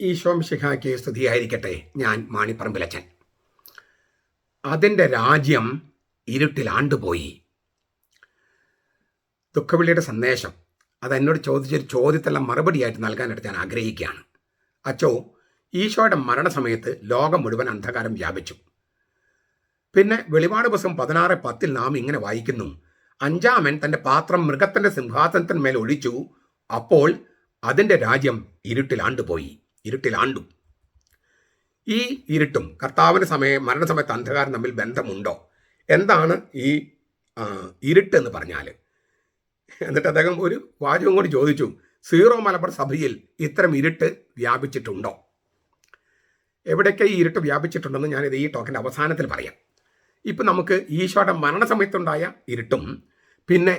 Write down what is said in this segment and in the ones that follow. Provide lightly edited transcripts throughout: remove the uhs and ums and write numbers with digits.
ഈശോ മിശിഹായ്ക്ക് സ്തുതിയായിരിക്കട്ടെ. ഞാൻ മാണിപ്പറമ്പിലച്ചൻ. അതിൻ്റെ രാജ്യം ഇരുട്ടിലാണ്ടുപോയി. ദുഃഖവിളിയുടെ സന്ദേശം അതെന്നോട് ചോദിച്ചൊരു ചോദ്യത്തെല്ലാം മറുപടിയായിട്ട് നൽകാനായിട്ട് ഞാൻ ആഗ്രഹിക്കുകയാണ്. അച്ചോ, ഈശോയുടെ മരണസമയത്ത് ലോകം മുഴുവൻ അന്ധകാരം വ്യാപിച്ചു. പിന്നെ വെളിപാട് പുസ്തകം 16:10 നാം ഇങ്ങനെ വായിക്കുന്നു: അഞ്ചാമൻ തൻ്റെ പാത്രം മൃഗത്തിൻ്റെ സിംഹാസനത്തിന്മേൽ ഒഴിച്ചു, അപ്പോൾ അതിൻ്റെ രാജ്യം ഇരുട്ടിലാണ്ടുപോയി. ഇരുട്ടിലാണ്ടു. ഈ ഇരുട്ടും കർത്താവിൻ്റെ മരണസമയത്ത് അന്ധകാരം തമ്മിൽ ബന്ധമുണ്ടോ? എന്താണ് ഈ ഇരുട്ട് എന്ന് പറഞ്ഞാൽ? എന്നിട്ട് അദ്ദേഹം ഒരു വാചകം കൂടി ചോദിച്ചു: സീറോ മലബാർ സഭയിൽ ഇത്തരം ഇരുട്ട് വ്യാപിച്ചിട്ടുണ്ടോ? എവിടെയൊക്കെ ഈ ഇരുട്ട് വ്യാപിച്ചിട്ടുണ്ടെന്ന് ഞാനിത് ഈ ടോക്കിൻ്റെ അവസാനത്തിൽ പറയാം. ഇപ്പം നമുക്ക് ഈശോയുടെ മരണസമയത്തുണ്ടായ ഇരുട്ടും പിന്നെ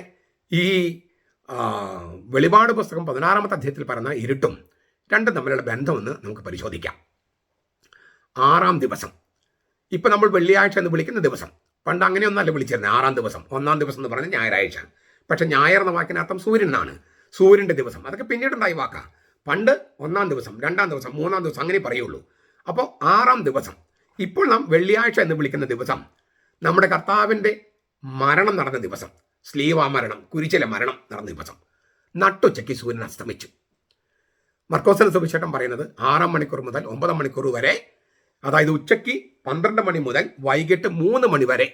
ഈ വെളിപാട് പുസ്തകം 16-ാമത്തെ അധ്യായത്തിൽ പറഞ്ഞ ഇരുട്ടും രണ്ടും തമ്മിലുള്ള ബന്ധമെന്ന് നമുക്ക് പരിശോധിക്കാം. 6-ാം ദിവസം, ഇപ്പം നമ്മൾ വെള്ളിയാഴ്ച എന്ന് വിളിക്കുന്ന ദിവസം, പണ്ട് അങ്ങനെയൊന്നല്ല വിളിച്ചിരുന്നത്. 6-ാം ദിവസം, 1-ാം ദിവസം എന്ന് പറഞ്ഞാൽ ഞായറാഴ്ച. പക്ഷെ ഞായർ എന്ന വാക്കിനർത്ഥം സൂര്യൻ എന്നാണ്. സൂര്യൻ്റെ ദിവസം അതൊക്കെ പിന്നീടുണ്ടായ വാക്കാണ്. പണ്ട് 1-ാം ദിവസം, 2-ാം ദിവസം, 3-ാം ദിവസം അങ്ങനെ പറയുള്ളൂ. അപ്പോൾ 6-ാം ദിവസം, ഇപ്പോൾ നാം വെള്ളിയാഴ്ച എന്ന് വിളിക്കുന്ന ദിവസം, നമ്മുടെ കർത്താവിൻ്റെ മരണം നടന്ന ദിവസം, സ്ലീവാ മരണം, കുരിശിലെ മരണം നടന്ന ദിവസം, നട്ടുച്ചയ്ക്ക് സൂര്യൻ അസ്തമിച്ചു. മർക്കോസിന്റെ സുവിശേഷം പറയുന്നത് 6 മണിക്കൂർ മുതൽ 9 മണിക്കൂർ വരെ, അതായത് ഉച്ചയ്ക്ക് 12 മണി മുതൽ വൈകിട്ട് 3 മണി വരെ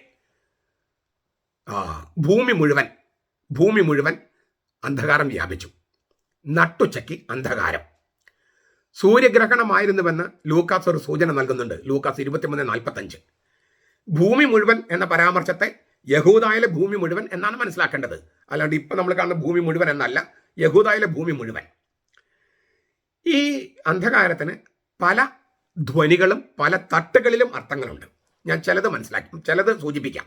ഭൂമി മുഴുവൻ അന്ധകാരം വ്യാപിച്ചു. നട്ടുച്ചയ്ക്ക് അന്ധകാരം. സൂര്യഗ്രഹണമായിരുന്നുവെന്ന് ലൂക്കാസ് ഒരു സൂചന നൽകുന്നുണ്ട്. ലൂക്കാസ് 23:45. ഭൂമി മുഴുവൻ എന്ന പരാമർശത്തെ യഹൂദായിലെ ഭൂമി മുഴുവൻ എന്നാണ് മനസ്സിലാക്കേണ്ടത്. അല്ലാണ്ട് ഇപ്പം നമ്മൾ കാണുന്ന ഭൂമി മുഴുവൻ എന്നല്ല, യഹൂദായിലെ ഭൂമി മുഴുവൻ. ഈ അന്ധകാരത്തിന് പല ധ്വനികളും പല തട്ടുകളിലും അർത്ഥങ്ങളുണ്ട്. ഞാൻ ചിലത് സൂചിപ്പിക്കാം.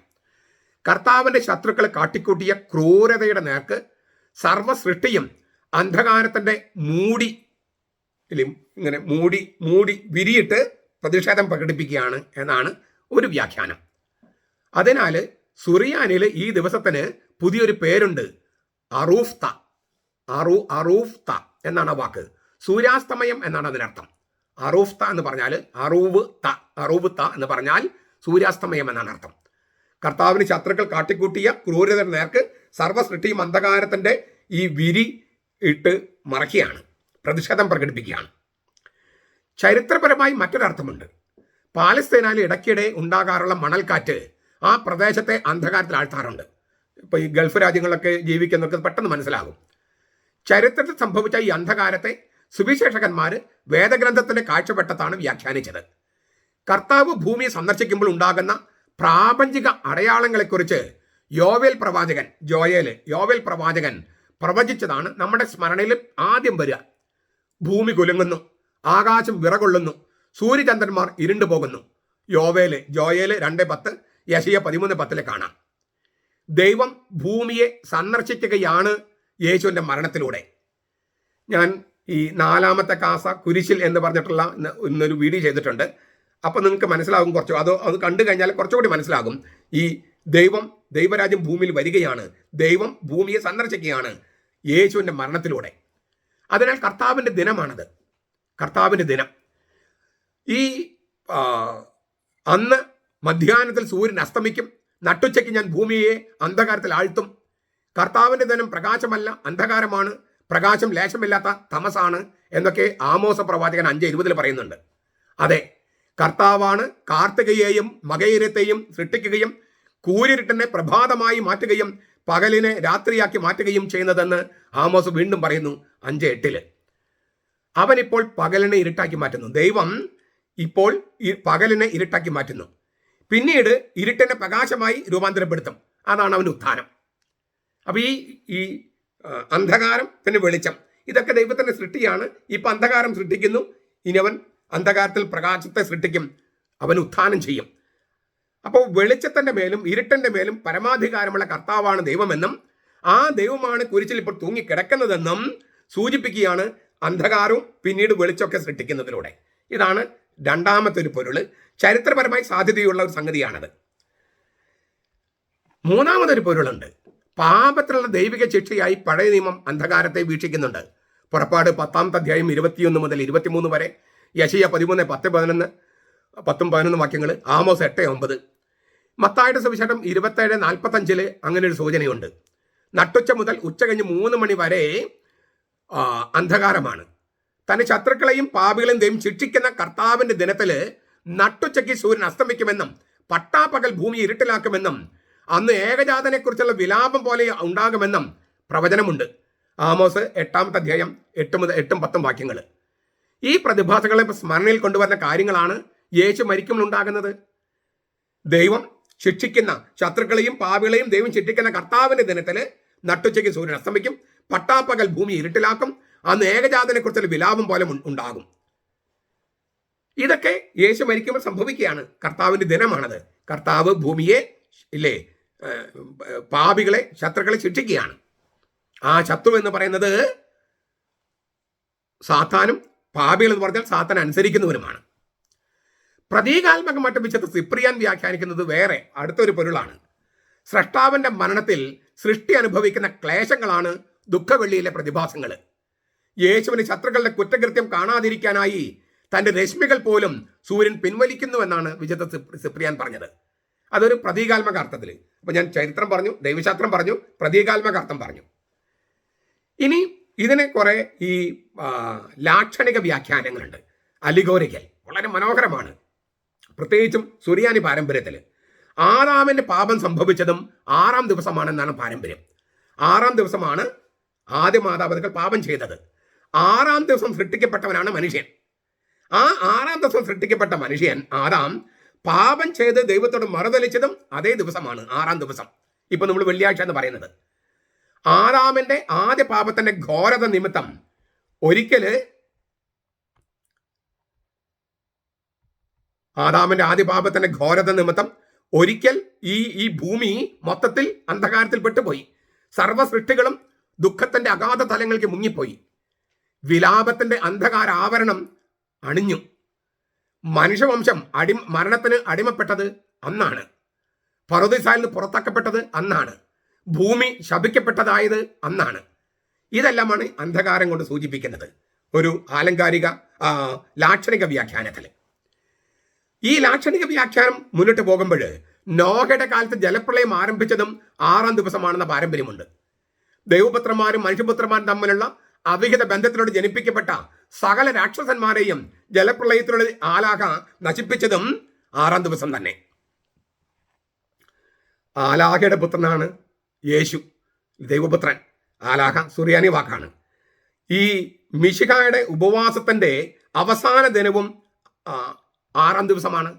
കർത്താവിൻ്റെ ശത്രുക്കളെ കാട്ടിക്കൂട്ടിയ ക്രൂരതയുടെ നേർക്ക് സർവ്വസൃഷ്ടിയും അന്ധകാരത്തിൻ്റെ ഇങ്ങനെ മൂടി വിരിയിട്ട് പ്രതിഷേധം പ്രകടിപ്പിക്കുകയാണ് എന്നാണ് ഒരു വ്യാഖ്യാനം. അതിനാൽ സുറിയാനിൽ ഈ ദിവസത്തിന് പുതിയൊരു പേരുണ്ട്. അറൂഫ്ത എന്നാണ് ആ വാക്ക്. സൂര്യാസ്തമയം എന്നാണ് അതിനർത്ഥം. അറൂഫ്ത എന്ന് പറഞ്ഞാൽ അറൂവ്ത എന്ന് പറഞ്ഞാൽ സൂര്യാസ്തമയം എന്നാണ് അർത്ഥം. കർത്താവിന് ശത്രുക്കൾ കാട്ടിക്കൂട്ടിയ ക്രൂരത നേർക്ക് സർവ്വസൃഷ്ടിയും അന്ധകാരത്തിൻ്റെ ഈ വിരി ഇട്ട് മറയ്ക്കുകയാണ്, പ്രതിഷേധം പ്രകടിപ്പിക്കുകയാണ്. ചരിത്രപരമായി മറ്റൊരർത്ഥമുണ്ട്. പാലസ്തീനയിൽ ഇടയ്ക്കിടെ ഉണ്ടാകാറുള്ള മണൽക്കാറ്റ് ആ പ്രദേശത്തെ അന്ധകാരത്തിൽ ആഴ്ത്താറുണ്ട്. ഇപ്പോൾ ഈ ഗൾഫ് രാജ്യങ്ങളൊക്കെ ജീവിക്കുന്നവർക്ക് പെട്ടെന്ന് മനസ്സിലാകും. ചരിത്രത്തിൽ സംഭവിച്ച ഈ അന്ധകാരത്തെ സുവിശേഷകന്മാർ വേദഗ്രന്ഥത്തിന്റെ കാഴ്ചപ്പെട്ടതാണ് വ്യാഖ്യാനിച്ചത്. കർത്താവ് ഭൂമിയെ സന്ദർശിക്കുമ്പോൾ ഉണ്ടാകുന്ന പ്രാപഞ്ചിക അടയാളങ്ങളെക്കുറിച്ച് യോവേൽ പ്രവാചകൻ പ്രവചിച്ചതാണ് നമ്മുടെ സ്മരണയിൽ ആദ്യം വരിക. ഭൂമി കുലുങ്ങുന്നു, ആകാശം വിറകൊള്ളുന്നു, സൂര്യചന്ദ്രന്മാർ ഇരുണ്ടു പോകുന്നു. ജോയേല് 2:10, യെശയ്യാ 13:10 കാണാം. ദൈവം ഭൂമിയെ സന്ദർശിക്കുകയാണ് യേശുവിൻ്റെ മരണത്തിലൂടെ. ഞാൻ ഈ 4-ാമത്തെ കാസ കുരിശിൽ എന്ന് പറഞ്ഞിട്ടുള്ള ഇന്നൊരു വീഡിയോ ചെയ്തിട്ടുണ്ട്. അപ്പോൾ നിങ്ങൾക്ക് മനസ്സിലാകും, അത് കണ്ടു കഴിഞ്ഞാൽ കുറച്ചുകൂടി മനസ്സിലാകും. ഈ ദൈവരാജ്യം ഭൂമിയിൽ വരികയാണ്, ദൈവം ഭൂമിയെ സന്ദർശിക്കുകയാണ് യേശുവിൻ്റെ മരണത്തിലൂടെ. അതിനാൽ കർത്താവിൻ്റെ ദിനമാണത്, കർത്താവിൻ്റെ ദിനം. ഈ അന്ന് മധ്യാഹ്നത്തിൽ സൂര്യൻ അസ്തമിക്കും, നട്ടുച്ചയ്ക്ക് ഞാൻ ഭൂമിയെ അന്ധകാരത്തിൽ ആഴ്ത്തും. കർത്താവിൻ്റെ ദിനം പ്രകാശമല്ല അന്ധകാരമാണ്, പ്രകാശം ലേശമില്ലാത്ത തമസാണ് എന്നൊക്കെ ആമോസ പ്രവാചകൻ 5:20 പറയുന്നുണ്ട്. അതെ, കർത്താവാണ് കാർത്തികയെയും മകയിരത്തെയും സൃഷ്ടിക്കുകയും കൂരിരുട്ടിനെ പ്രഭാതമായി മാറ്റുകയും പകലിനെ രാത്രിയാക്കി മാറ്റുകയും ചെയ്യുന്നതെന്ന് ആമോസ് വീണ്ടും പറയുന്നു 5:8. അവനിപ്പോൾ പകലിനെ ഇരുട്ടാക്കി മാറ്റുന്നു. ദൈവം ഇപ്പോൾ പകലിനെ ഇരുട്ടാക്കി മാറ്റുന്നു, പിന്നീട് ഇരുട്ടിനെ പ്രകാശമായി രൂപാന്തരപ്പെടുത്തും. അതാണ് അവൻ്റെ ഉത്ഥാനം. അപ്പോൾ ഈ അന്ധകാരം പിന്നെ വെളിച്ചം, ഇതൊക്കെ ദൈവത്തിൻ്റെ സൃഷ്ടിയാണ്. ഇപ്പം അന്ധകാരം സൃഷ്ടിക്കുന്നു, ഇനി അവൻ അന്ധകാരത്തിൽ പ്രകാശത്തെ സൃഷ്ടിക്കും, അവൻ ഉത്ഥാനം ചെയ്യും. അപ്പോൾ വെളിച്ചത്തിൻ്റെ മേലും ഇരുട്ടിൻ്റെ മേലും പരമാധികാരമുള്ള കർത്താവാണ് ദൈവമെന്നും ആ ദൈവമാണ് കുരിശിൽ ഇപ്പോൾ തൂങ്ങിക്കിടക്കുന്നതെന്നും സൂചിപ്പിക്കുകയാണ് അന്ധകാരവും പിന്നീട് വെളിച്ചമൊക്കെ സൃഷ്ടിക്കുന്നതിലൂടെ. ഇതാണ് രണ്ടാമത്തെ ഒരു പൊരുൾ. ചരിത്രപരമായി സാധ്യതയുള്ള ഒരു സംഗതിയാണത്. മൂന്നാമതൊരു പൊരുളുണ്ട്. പാപത്തിലുള്ള ദൈവിക ശിക്ഷയായി പഴയ നിയമം അന്ധകാരത്തെ വീക്ഷിക്കുന്നുണ്ട്. പുറപ്പാട് 10-ാമത്തെ അധ്യായം 21 മുതൽ 23 വരെ, യെശയ്യാ 13, 10, 11, 10, 11 വാക്യങ്ങൾ, ആമോസ് 8, 9, മത്തായിയുടെ സുവിശേഷം 27, 45 അങ്ങനെ ഒരു സൂചനയുണ്ട്. നട്ടുച്ച മുതൽ ഉച്ച കഴിഞ്ഞ് 3 മണി വരെ അന്ധകാരമാണ്. തന്റെ ശത്രുക്കളെയും പാപികളെയും ദൈവം ശിക്ഷിക്കുന്ന കർത്താവിന്റെ ദിനത്തില് നട്ടുച്ചയ്ക്ക് സൂര്യൻ അസ്തമിക്കുമെന്നും പട്ടാപ്പകൽ ഭൂമി ഇരുട്ടിലാക്കുമെന്നും അന്ന് ഏകജാതനെ കുറിച്ചുള്ള വിലാപം പോലെ ഉണ്ടാകുമെന്നും പ്രവചനമുണ്ട്. ആമോസ് 8-ാമത്തെ അധ്യായം 8 മുതൽ 8, 10 വാക്യങ്ങൾ. ഈ പ്രതിഭാസങ്ങളെ സ്മരണയിൽ കൊണ്ടുവരുന്ന കാര്യങ്ങളാണ് യേശു മരിക്കുമ്പോൾ ഉണ്ടാകുന്നത്. ദൈവം ശിക്ഷിക്കുന്ന ശത്രുക്കളെയും പാപികളെയും ദൈവം ശിക്ഷിക്കുന്ന കർത്താവിന്റെ ദിനത്തില് നട്ടുച്ചയ്ക്ക് സൂര്യൻ അസ്തമിക്കും, പട്ടാപ്പകൽ ഭൂമി ഇരുട്ടിലാക്കും, അന്ന് ഏകജാതനെ കുറിച്ചുള്ള വിലാപം പോലെ ഉണ്ടാകും. ഇതൊക്കെ യേശു മരിക്കുമ്പോൾ സംഭവിക്കുകയാണ്. കർത്താവിന്റെ ദിനമാണത്. കർത്താവ് ഭൂമിയെ പാപികളെ ശത്രുക്കളെ ശിക്ഷിക്കുകയാണ്. ആ ശത്രു എന്ന് പറയുന്നത് സാത്താനും, പാപികൾ എന്ന് പറഞ്ഞാൽ സാത്താൻ അനുസരിക്കുന്നവരുമാണ്. പ്രതീകാത്മകമായിട്ട് വിശുദ്ധ സിപ്രിയാൻ വ്യാഖ്യാനിക്കുന്നത് വേറെ അടുത്തൊരു പൊരുളാണ്. സ്രഷ്ടാവിന്റെ മരണത്തിൽ സൃഷ്ടി അനുഭവിക്കുന്ന ക്ലേശങ്ങളാണ് ദുഃഖവെള്ളിയിലെ പ്രതിഭാസങ്ങൾ. യേശുവിന് ശത്രുക്കളുടെ കുറ്റകൃത്യം കാണാതിരിക്കാനായി തന്റെ രശ്മികൾ പോലും സൂര്യൻ പിൻവലിക്കുന്നുവെന്നാണ് വിശുദ്ധ സിപ്രിയാൻ പറഞ്ഞത്. അതൊരു പ്രതീകാത്മക അർത്ഥത്തിൽ. അപ്പൊ ഞാൻ ചരിത്രം പറഞ്ഞു, ദൈവശാസ്ത്രം പറഞ്ഞു, പ്രതീകാത്മക അർത്ഥം പറഞ്ഞു. ഇനി ഇതിനെ കുറെ ഈ ലാക്ഷണിക വ്യാഖ്യാനങ്ങളുണ്ട്, അലിഗോറിക്കൽ, വളരെ മനോഹരമാണ്. പ്രത്യേകിച്ചും സുറിയാനി പാരമ്പര്യത്തിൽ ആദാമിന്റെ പാപം സംഭവിച്ചതും 6-ാം ദിവസമാണെന്നാണ് പാരമ്പര്യം. 6-ാം ദിവസമാണ് ആദ്യ മാതാപിതാക്കൾ പാപം ചെയ്തത്. 6-ാം ദിവസം സൃഷ്ടിക്കപ്പെട്ടവനാണ് മനുഷ്യൻ. ആ 6-ാം ദിവസം സൃഷ്ടിക്കപ്പെട്ട മനുഷ്യൻ ആദാം പാപം ചെയ്ത് ദൈവത്തോട് മറുതലിച്ചതും അതേ ദിവസമാണ്, 6-ാം ദിവസം. ഇപ്പൊ നമ്മൾ വെള്ളിയാഴ്ച എന്ന് പറയുന്നത്. ആദാമിന്റെ ആദ്യ പാപത്തിന്റെ ഘോരത നിമിത്തം ഒരിക്കല് ഈ ഭൂമി മൊത്തത്തിൽ അന്ധകാരത്തിൽ പെട്ടുപോയി. സർവ്വ സൃഷ്ടികളും ദുഃഖത്തിന്റെ അഗാധ തലങ്ങൾക്ക് മുങ്ങിപ്പോയി. വിലാപത്തിന്റെ അന്ധകാര ആവരണം അണിഞ്ഞു. മനുഷ്യവംശം മരണത്തിന് അടിമപ്പെട്ടത് അന്നാണ്. പറുദീസായിൽ നിന്ന് പുറത്താക്കപ്പെട്ടത് അന്നാണ്. ഭൂമി ശപിക്കപ്പെട്ടതായത് അന്നാണ്. ഇതെല്ലാമാണ് അന്ധകാരം കൊണ്ട് സൂചിപ്പിക്കുന്നത് ഒരു ആലങ്കാരിക ലാക്ഷണിക വ്യാഖ്യാനത്തിൽ. ഈ ലാക്ഷണിക വ്യാഖ്യാനം മുന്നോട്ട് പോകുമ്പോൾ നോഹയുടെ കാലത്ത് ജലപ്രളയം ആരംഭിച്ചതും 6-ാം ദിവസമാണെന്ന പാരമ്പര്യമുണ്ട്. ദൈവപുത്രന്മാരും മനുഷ്യപുത്രന്മാരും തമ്മിലുള്ള അവിഹിത ബന്ധത്തിലൂടെ ജനിപ്പിക്കപ്പെട്ട സകല രാക്ഷസന്മാരെയും ജലപ്രളയത്തിലൂടെ ആലാഖ നശിപ്പിച്ചതും 6-ാം ദിവസം തന്നെ. ആലാഖയുടെ പുത്രനാണ് യേശു, ദൈവപുത്രൻ. ആലാഖ സുറിയാനി വാക്കാണ്. ഈ മിശിഹായുടെ ഉപവാസത്തിന്റെ അവസാന ദിനവും 6-ാം ദിവസമാണ്.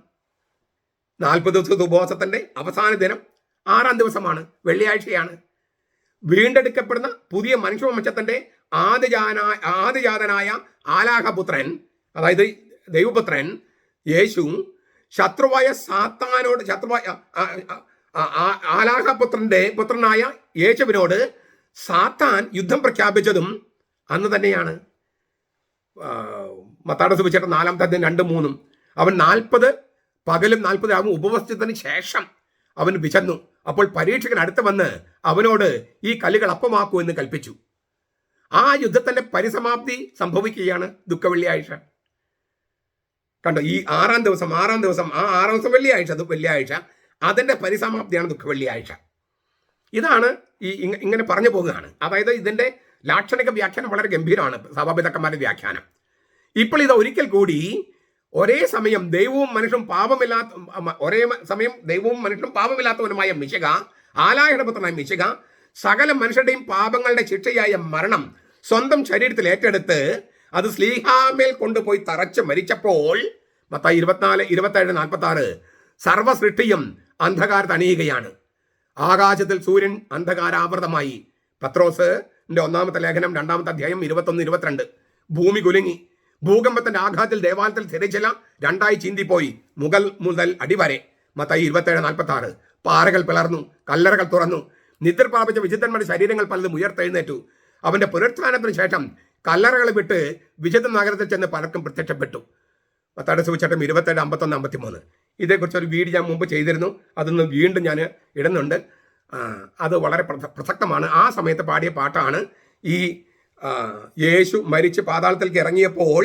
40 ദിവസത്തെ ഉപവാസത്തിന്റെ അവസാന ദിനം 6-ാം ദിവസമാണ്, വെള്ളിയാഴ്ചയാണ്. വീണ്ടെടുക്കപ്പെടുന്ന പുതിയ മനുഷ്യവംശത്തിന്റെ ആദിജാതനായ ആലാഹപുത്രൻ, അതായത് ദൈവപുത്രൻ യേശു, ശത്രുവായ സാത്താനോട് ആലാഹപുത്രന്റെ പുത്രനായ യേശുവിനോട് സാത്താൻ യുദ്ധം പ്രഖ്യാപിച്ചതും അന്ന് തന്നെയാണ്. മത്തായിയുടെ സുവിശേഷം 4-ാമത്തെ അധ്യായം 2-3. അവൻ 40 പകലും 40 രാവും ഉപവസിച്ചതിന് ശേഷം അവൻ വിശന്നു. അപ്പോൾ പരീക്ഷകൻ അടുത്ത് വന്ന് അവനോട് ഈ കല്ലുകൾ അപ്പമാക്കൂ എന്ന് കൽപ്പിച്ചു. ആ യുദ്ധത്തിന്റെ പരിസമാപ്തി സംഭവിക്കുകയാണ് ദുഃഖവെള്ളിയാഴ്ച. കണ്ടോ, ഈ 6-ാം ദിവസം ആ 6-ാം ദിവസം വെള്ളിയാഴ്ച അതിന്റെ പരിസമാപ്തിയാണ് ദുഃഖവെള്ളിയാഴ്ച. ഇതാണ് ഇങ്ങനെ പറഞ്ഞു പോകുകയാണ്. അതായത് ഇതിന്റെ ലാക്ഷണിക വ്യാഖ്യാനം വളരെ ഗംഭീരമാണ്, സഭാപിതാക്കന്മാരുടെ വ്യാഖ്യാനം. ഇപ്പോൾ ഇത് ഒരിക്കൽ കൂടി ഒരേ സമയം ദൈവവും മനുഷ്യനും പാപമില്ലാത്തവനുമായ മിശിഹ, ആലാഹയുടെ പുത്രനായ മിശിഹ, സകല മനുഷ്യരുടെയും പാപങ്ങളുടെ ശിക്ഷയായ മരണം സ്വന്തം ശരീരത്തിൽ ഏറ്റെടുത്ത് അത് സ്ലീഹാമേൽ കൊണ്ടുപോയി തറച്ച് മരിച്ചപ്പോൾ മത്തായി 24, 27, 46 സർവ്വ സൃഷ്ടിയും അന്ധകാരത്ത് അണിയുകയാണ്. ആകാശത്തിൽ സൂര്യൻ അന്ധകാരാവൃതമായി. പത്രോസിന്റെ 1-ാമത്തെ ലേഖനം 2-ാമത്തെ അധ്യായം 21, 22. ഭൂമി കുലുങ്ങി. ഭൂകമ്പത്തിന്റെ ആഘാതത്തിൽ ദേവാലയത്തിൽ തിരച്ചില 2ആയി ചീന്തിപ്പോയി, മുകൾ മുതൽ അടിവരെ. മത്തായി 27, 46. പാറകൾ പിളർന്നു, കല്ലറകൾ തുറന്നു. നിദ്ര പ്രാപിച്ച വിശുദ്ധന്മാരുടെ ശരീരങ്ങൾ പലതും ഉയർത്തെഴുന്നേറ്റു. അവന്റെ പുനരുത്ഥാനത്തിന് ശേഷം കല്ലറകൾ വിട്ട് വിശുദ്ധ നഗരത്തിൽ ചെന്ന് പലർക്കും പ്രത്യക്ഷപ്പെട്ടു. മത്തായിയുടെ സുവിശേഷം 27, 51, 53. ഇതേക്കുറിച്ച് ഒരു വീഡിയോ ഞാൻ മുമ്പ് ചെയ്തിരുന്നു. അതൊന്ന് വീണ്ടും ഞാൻ ഇടുന്നുണ്ട്. അത് വളരെ പ്രസക്തമാണ്. ആ സമയത്ത് പാടിയ പാട്ടാണ് ഈ യേശു മരിച്ച് പാതാളത്തിലേക്ക് ഇറങ്ങിയപ്പോൾ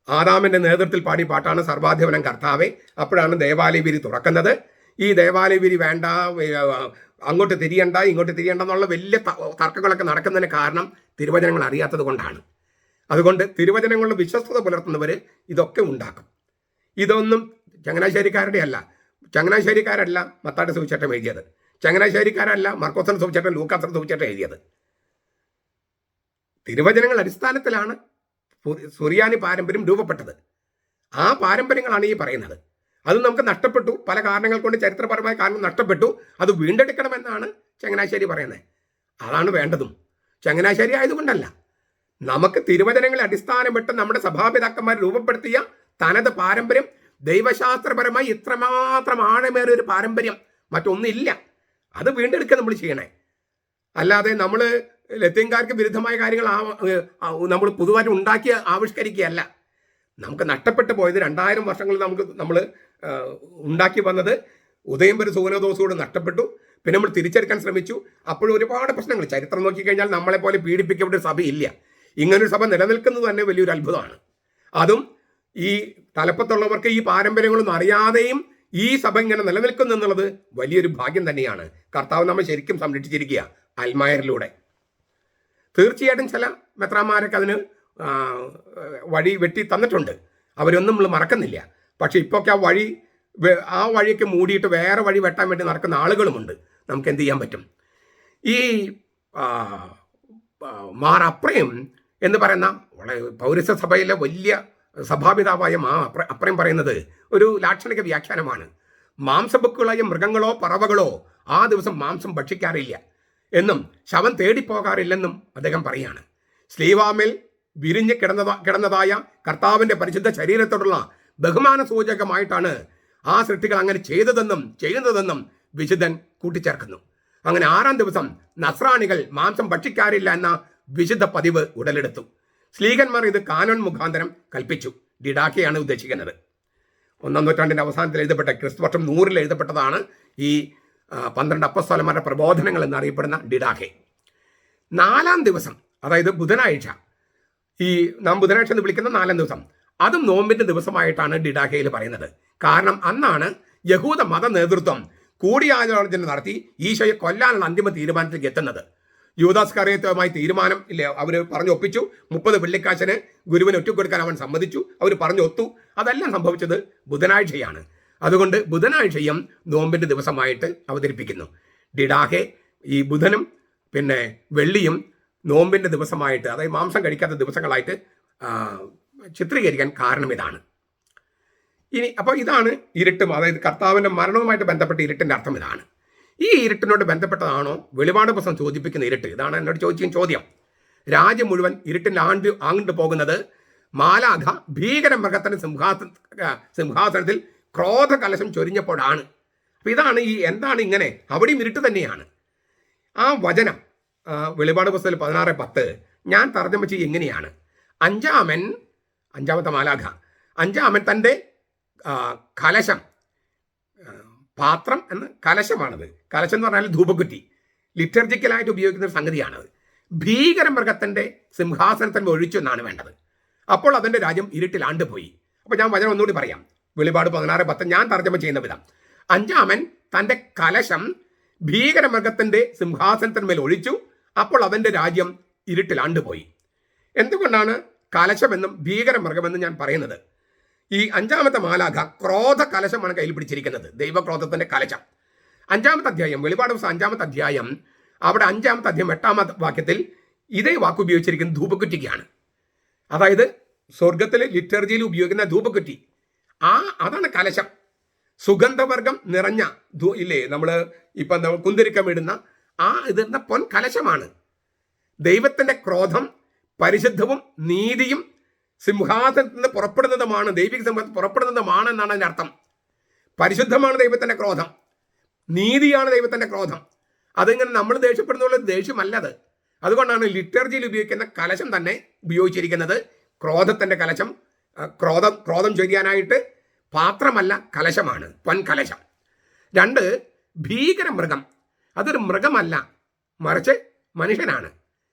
ആദാമിൻ്റെ നേതൃത്വത്തിൽ പാടിയ പാട്ടാണ് സർവാധിപനം കർത്താവെ. അപ്പോഴാണ് ദേവാലയവിരി തുറക്കുന്നത്. ഈ ദേവാലയവിരി വേണ്ട, അങ്ങോട്ട് തിരിയണ്ട ഇങ്ങോട്ട് തിരിയണ്ട എന്നുള്ള വലിയ തർക്കങ്ങളൊക്കെ നടക്കുന്നതിന് കാരണം തിരുവചനങ്ങൾ അറിയാത്തത് കൊണ്ടാണ്. അതുകൊണ്ട് തിരുവചനങ്ങളുടെ വിശ്വസ്തത പുലർത്തുന്നവർ ഇതൊക്കെ ഉണ്ടാക്കും. ഇതൊന്നും ചങ്ങനാശ്ശേരിക്കാരുടെ അല്ല. ചങ്ങനാശ്ശേരിക്കാരല്ല മത്തായിയുടെ സുവിശേഷം എഴുതിയത്. ചങ്ങനാശ്ശേരിക്കാരല്ല മർക്കോസിന്റെ സുവിശേഷം, ലൂക്കാസിന്റെ സുവിശേഷം എഴുതിയത്. തിരുവചനങ്ങൾ അടിസ്ഥാനത്തിലാണ് സുറിയാനി പാരമ്പര്യം രൂപപ്പെട്ടത്. ആ പാരമ്പര്യങ്ങളാണ് ഈ പറയുന്നത്. അത് നമുക്ക് നഷ്ടപ്പെട്ടു, പല കാരണങ്ങൾ കൊണ്ട്, ചരിത്രപരമായ കാരണം നഷ്ടപ്പെട്ടു. അത് വീണ്ടെടുക്കണമെന്നാണ് ചങ്ങനാശ്ശേരി പറയുന്നത്. അതാണ് വേണ്ടതും. ചങ്ങനാശ്ശേരി ആയതുകൊണ്ടല്ല, നമുക്ക് തിരുവചനങ്ങളെ അടിസ്ഥാനപ്പെട്ട് നമ്മുടെ സഭാപിതാക്കന്മാർ രൂപപ്പെടുത്തിയ തനത് പാരമ്പര്യം ദൈവശാസ്ത്രപരമായി ഇത്രമാത്രം ആഴമേറിയ ഒരു പാരമ്പര്യം മറ്റൊന്നില്ല. അത് വീണ്ടെടുക്കുക നമ്മൾ ചെയ്യണേ. അല്ലാതെ നമ്മൾ ലത്തീൻകാർക്ക് വിരുദ്ധമായ കാര്യങ്ങൾ നമ്മൾ പുതുതായിട്ട് ഉണ്ടാക്കി ആവിഷ്കരിക്കുകയല്ല. നമുക്ക് നഷ്ടപ്പെട്ടു പോയത് 2000 വർഷങ്ങളിൽ നമ്മൾ ഉണ്ടാക്കി വന്നത് ഉദയംപുര സൂനദോസോട് നഷ്ടപ്പെട്ടു. പിന്നെ നമ്മൾ തിരിച്ചെടുക്കാൻ ശ്രമിച്ചു. അപ്പോഴും ഒരുപാട് പ്രശ്നങ്ങൾ. ചരിത്രം നോക്കിക്കഴിഞ്ഞാൽ നമ്മളെപ്പോലെ പീഡിപ്പിക്കപ്പെട്ട ഒരു സഭയില്ല. ഇങ്ങനൊരു സഭ നിലനിൽക്കുന്നത് തന്നെ വലിയൊരു അത്ഭുതമാണ്. അതും ഈ തലപ്പത്തുള്ളവർക്ക് ഈ പാരമ്പര്യങ്ങളൊന്നും അറിയാതെയും ഈ സഭ ഇങ്ങനെ നിലനിൽക്കുന്നു എന്നുള്ളത് വലിയൊരു ഭാഗ്യം തന്നെയാണ്. കർത്താവ് നമ്മെ ശരിക്കും സംരക്ഷിച്ചിരിക്കുക അൽമായറിലൂടെ. തീർച്ചയായിട്ടും ചില മെത്രാന്മാരൊക്കെ അതിന് വഴി വെട്ടി തന്നിട്ടുണ്ട്. അവരൊന്നും നമ്മൾ മറക്കുന്നില്ല. പക്ഷെ ഇപ്പൊക്കെ ആ വഴിയൊക്കെ മൂടിയിട്ട് വേറെ വഴി വെട്ടാൻ വേണ്ടി നടക്കുന്ന ആളുകളുമുണ്ട്. നമുക്ക് എന്ത് ചെയ്യാൻ പറ്റും? ഈ മാർ അപ്രയം എന്ന് പറയുന്ന പൗരസ്ത്യ സഭയിലെ വലിയ സഭാപിതാവായ അപ്രയം പറയുന്നത് ഒരു ലാക്ഷണിക വ്യാഖ്യാനമാണ്. മാംസബുക്കുകളായ മൃഗങ്ങളോ പറവകളോ ആ ദിവസം മാംസം ഭക്ഷിക്കാറില്ല എന്നും ശവം തേടിപ്പോകാറില്ലെന്നും അദ്ദേഹം പറയാണ്. സ്ലീവാമേൽ വിരിഞ്ഞ് കിടന്നതായ കർത്താവിൻ്റെ പരിശുദ്ധ ശരീരത്തോടുള്ള ബഹുമാന സൂചകമായിട്ടാണ് ആ സൃഷ്ടികൾ അങ്ങനെ ചെയ്യുന്നതെന്നും വിശുദ്ധൻ കൂട്ടിച്ചേർക്കുന്നു. അങ്ങനെ 6-ാം ദിവസം നസ്രാണികൾ മാംസം ഭക്ഷിക്കാറില്ല എന്ന വിശുദ്ധ പതിവ് ഉടലെടുത്തു. സ്ലീഹന്മാർ ഇത് കാനോൻ മുഖാന്തരം കൽപ്പിച്ചു. ഡിഡാക്കെയാണ് ഉദ്ദേശിക്കുന്നത്. 1-ാം നൂറ്റാണ്ടിൻ്റെ അവസാനത്തിൽ എഴുതപ്പെട്ട, ക്രിസ്തുവർഷം 100 എഴുതപ്പെട്ടതാണ് ഈ 12 അപ്പസ്തലന്മാരുടെ പ്രബോധനങ്ങൾ എന്നറിയപ്പെടുന്ന ഡിഡാക്കെ. 4-ാം ദിവസം, അതായത് ബുധനാഴ്ച, നാം ബുധനാഴ്ച എന്ന് വിളിക്കുന്ന 4-ാം ദിവസം, അതും നോമ്പിന്റെ ദിവസമായിട്ടാണ് ഡിഡാക്കയിൽ പറയുന്നത്. കാരണം അന്നാണ് യഹൂദ മത നേതൃത്വം കൂടിയാലോചന നടത്തി ഈശോയെ കൊല്ലാനുള്ള അന്തിമ തീരുമാനത്തിലേക്ക് എത്തുന്നത്. യൂദാസ് കറിയത്തുമായി തീരുമാനം ഇല്ല, അവർ പറഞ്ഞൊപ്പിച്ചു. 30 വെള്ളിക്കാശിന് ഗുരുവിന് ഒറ്റുകൊടുക്കാൻ അവൻ സമ്മതിച്ചു. അവർ പറഞ്ഞൊത്തു. അതെല്ലാം സംഭവിച്ചത് ബുധനാഴ്ചയാണ്. അതുകൊണ്ട് ബുധനാഴ്ചയും നോമ്പിന്റെ ദിവസമായിട്ട് അവതരിപ്പിക്കുന്നു. ഡിഡാഹെ ഈ ബുധനും പിന്നെ വെള്ളിയും നോമ്പിന്റെ ദിവസമായിട്ട്, അതായത് മാംസം കഴിക്കാത്ത ദിവസങ്ങളായിട്ട് ചിത്രീകരിക്കാൻ കാരണം ഇതാണ്. ഇനി അപ്പോൾ ഇതാണ് ഇരുട്ടും, അതായത് കർത്താവിൻ്റെ മരണവുമായിട്ട് ബന്ധപ്പെട്ട ഇരുട്ടിൻ്റെ അർത്ഥം ഇതാണ്. ഈ ഇരുട്ടിനോട് ബന്ധപ്പെട്ടതാണോ വെളിപാട് പുസ്തകം സൂചിപ്പിക്കുന്ന ഇരുട്ട്? ഇതാണ് എന്നോട് ചോദിച്ച ചോദ്യം. രാജ്യം മുഴുവൻ ഇരുട്ടിൽ ആണ്ട് പോകുന്നത് മാലാഖ ഭീകര മൃഗത്തിൻ്റെ സിംഹാസനത്തിൽ ക്രോധ കലശം ചൊരിഞ്ഞപ്പോഴാണ്. അപ്പം ഇതാണ് എന്താണ് ഇങ്ങനെ? അവിടെയും ഇരുട്ട് തന്നെയാണ്. ആ വചനം വെളിപാട് പുസ്തകത്തിൽ 16:10 ഞാൻ തർജ്ജമ ചെയ്യുക എങ്ങനെയാണ്? അഞ്ചാമത്തെ മാലാഖ, 5-ാമൻ തൻ്റെ കലശം, പാത്രം എന്ന് കലശമാണത്. കലശം എന്ന് പറഞ്ഞാൽ ധൂപക്കുറ്റി, ലിറ്റർജിക്കലായിട്ട് ഉപയോഗിക്കുന്ന ഒരു സംഗതിയാണത്. ഭീകര മൃഗത്തിൻ്റെ സിംഹാസനത്തിൽ ഒഴിച്ചു എന്നാണ് വേണ്ടത്. അപ്പോൾ അതിൻ്റെ രാജ്യം ഇരുട്ടിലാണ്ട് പോയി. അപ്പോൾ ഞാൻ വചനം ഒന്നുകൂടി പറയാം. വെളിപാട് 16:10 ഞാൻ തർജ്ജമ ചെയ്യുന്ന വിധം: 5-ാമൻ തൻ്റെ കലശം ഭീകര മൃഗത്തിൻ്റെ സിംഹാസനത്തിന്മേൽ ഒഴിച്ചു, അപ്പോൾ അവൻ്റെ രാജ്യം ഇരുട്ടിലാണ്ടുപോയി. എന്തുകൊണ്ടാണ് കലശമെന്നും ഭീകര മൃഗമെന്നും ഞാൻ പറയുന്നത്? ഈ 5-ാമത്തെ മാലാഖ ക്രോധ കലശമാണ് കയ്യിൽ പിടിച്ചിരിക്കുന്നത്, ദൈവക്രോധത്തിൻ്റെ കലശം. 5-ാമത്തെ അധ്യായം, വെളിപാട് ദിവസം 5-ാമത്തെ അധ്യായം, അവിടെ 5-ാമത്തെ അധ്യായം 8-ാമത്തെ വാക്യത്തിൽ ഇതേ വാക്ക് ഉപയോഗിച്ചിരിക്കുന്നത് ധൂപക്കുറ്റിക്കാണ്. അതായത് സ്വർഗത്തിൽ ലിറ്റർജിയിൽ ഉപയോഗിക്കുന്ന ധൂപക്കുറ്റി, അതാണ് കലശം. സുഗന്ധവർഗം നിറഞ്ഞ ഇല്ലേ, നമ്മൾ ഇപ്പം കുന്തിരിക്കം ഇടുന്ന ഇതിരുന്ന പൊൻ കലശമാണ്. ദൈവത്തിൻ്റെ ക്രോധം പരിശുദ്ധവും നീതിയും സിംഹാസനത്തിൽ നിന്ന് പുറപ്പെടുന്നതുമാണ്, ദൈവിക സിംഹാസനത്തിൽ പുറപ്പെടുന്നതുമാണ് എന്നാണ് അതിൻ്റെ അർത്ഥം. പരിശുദ്ധമാണ് ദൈവത്തിൻ്റെ ക്രോധം, നീതിയാണ് ദൈവത്തിൻ്റെ ക്രോധം. അതിങ്ങനെ നമ്മൾ ദേഷ്യപ്പെടുന്നുള്ള ദേഷ്യമല്ലത്. അതുകൊണ്ടാണ് ലിറ്റർജിയിൽ ഉപയോഗിക്കുന്ന കലശം തന്നെ ഉപയോഗിച്ചിരിക്കുന്നത് ക്രോധത്തിൻ്റെ കലശം. ക്രോധം ചൊരിയാനായിട്ട് പാത്രമല്ല, കലശമാണ്, പൊൻകലശം. 2, ഭീകര മൃഗം. അതൊരു മൃഗമല്ല, മറിച്ച് മനുഷ്യനാണ്.